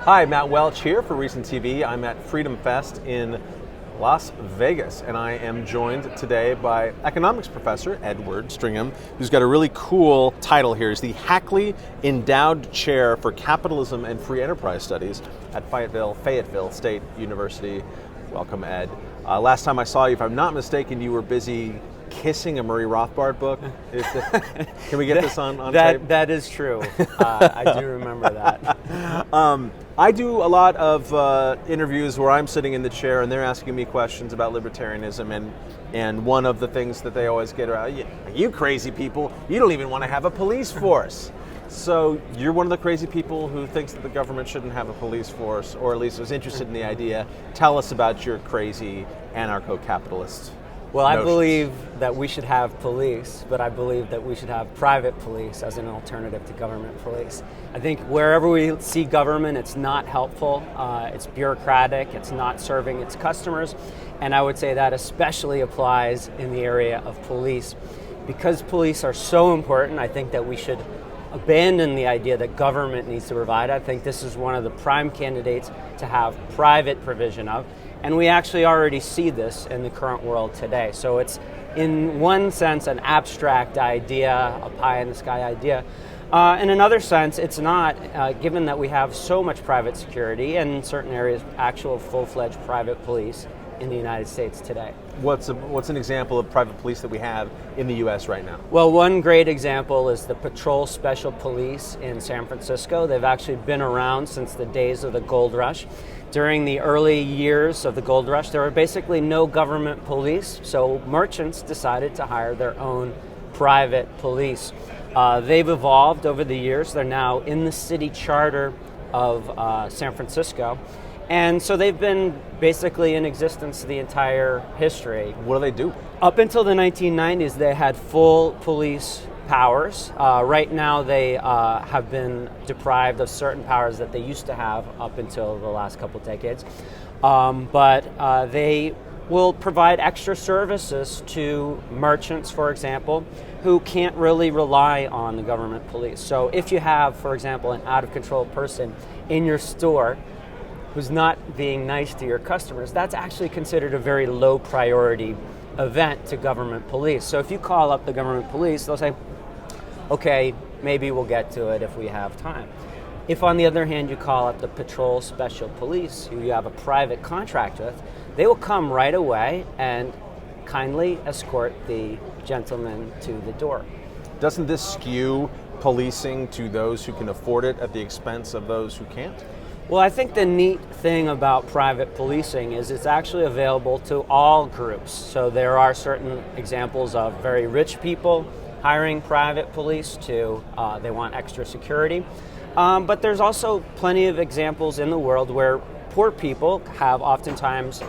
Hi, Matt Welch here for Recent TV. I'm at FreedomFest in Las Vegas, and I am joined today by economics professor Edward Stringham, who's got a really cool title here. He's the Hackley Endowed Chair for Capitalism and Free Enterprise Studies at Fayetteville State University. Welcome, Ed. Last time I saw you, if I'm not mistaken, you were busy kissing a Murray Rothbard book. Can we get this on tape? That is true. I do remember that. I do a lot of interviews where I'm sitting in the chair and they're asking me questions about libertarianism, and one of the things that they always get around, you crazy people, you don't even want to have a police force. So you're one of the crazy people who thinks that the government shouldn't have a police force, or at least was interested in the idea. Tell us about your crazy anarcho-capitalist Well, notions. I believe that we should have police, but I believe that we should have private police as an alternative to government police. I think wherever we see government, it's not helpful, it's bureaucratic, it's not serving its customers, and I would say that especially applies in the area of police. Because police are so important, I think that we should abandon the idea that government needs to provide. I think this is one of the prime candidates to have private provision of. And we actually already see this in the current world today. So it's, in one sense, an abstract idea, a pie-in-the-sky idea. In another sense, it's not, given that we have so much private security and in certain areas, actual full-fledged private police in the United States today. What's an example of private police that we have in the U.S. right now? Well, one great example is the Patrol Special Police in San Francisco. They've actually been around since the days of the gold rush. During the early years of the gold rush, there were basically no government police, so merchants decided to hire their own private police. They've evolved over the years. They're now in the city charter of San Francisco. And so they've been basically in existence the entire history. What do they do? Up until the 1990s, they had full police powers. Right now, they have been deprived of certain powers that they used to have up until the last couple decades. But they will provide extra services to merchants, for example, who can't really rely on the government police. So if you have, for example, an out-of-control person in your store who's not being nice to your customers, that's actually considered a very low priority event to government police. So if you call up the government police, they'll say, okay, maybe we'll get to it if we have time. If, on the other hand, you call up the Patrol Special Police, who you have a private contract with, they will come right away and kindly escort the gentleman to the door. Doesn't this skew policing to those who can afford it at the expense of those who can't? Well, I think the neat thing about private policing is it's actually available to all groups. So there are certain examples of very rich people hiring private police to, they want extra security. But there's also plenty of examples in the world where poor people have oftentimes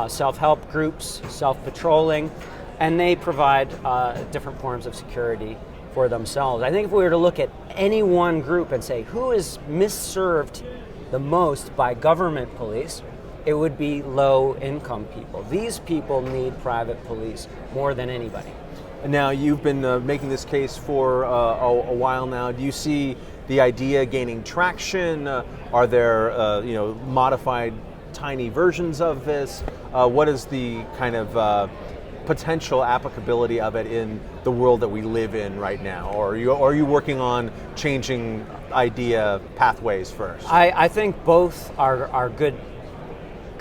self-help groups, self-patrolling, and they provide different forms of security for themselves. I think if we were to look at any one group and say, who is misserved the most by government police, it would be low-income people. These people need private police more than anybody. Now, you've been making this case for a while now. Do you see the idea gaining traction? Are there modified tiny versions of this? What is the kind of potential applicability of it in the world that we live in right now? Or are you working on changing idea pathways first? I think both are good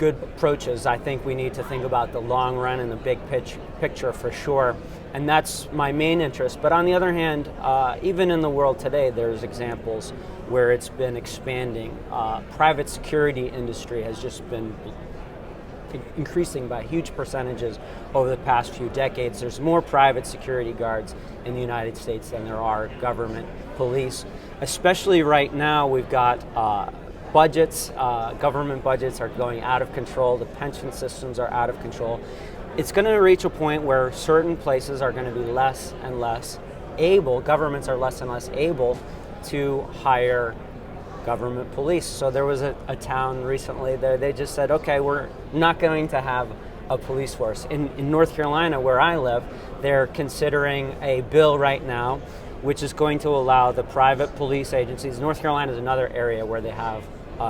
approaches. I think we need to think about the long run and the big picture for sure, and that's my main interest. But on the other hand, even in the world today, there's examples where it's been expanding. Private security industry has just been increasing by huge percentages over the past few decades. There's more private security guards in the United States than there are government police. Especially right now, we've got budgets, government budgets are going out of control, the pension systems are out of control. It's going to reach a point where certain places are going to be less and less able, governments are less and less able to hire government police. So there was a town recently that they just said, okay, we're not going to have a police force. In North Carolina, where I live, they're considering a bill right now which is going to allow the private police agencies. North Carolina is another area where they have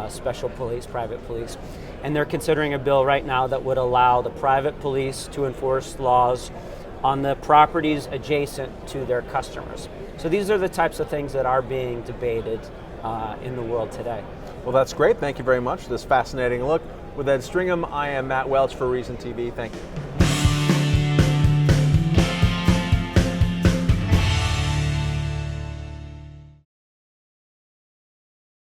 special police, private police. And they're considering a bill right now that would allow the private police to enforce laws on the properties adjacent to their customers. So these are the types of things that are being debated in the world today. Well, that's great. Thank you very much for this fascinating look. With Ed Stringham, I am Matt Welch for Reason TV. Thank you.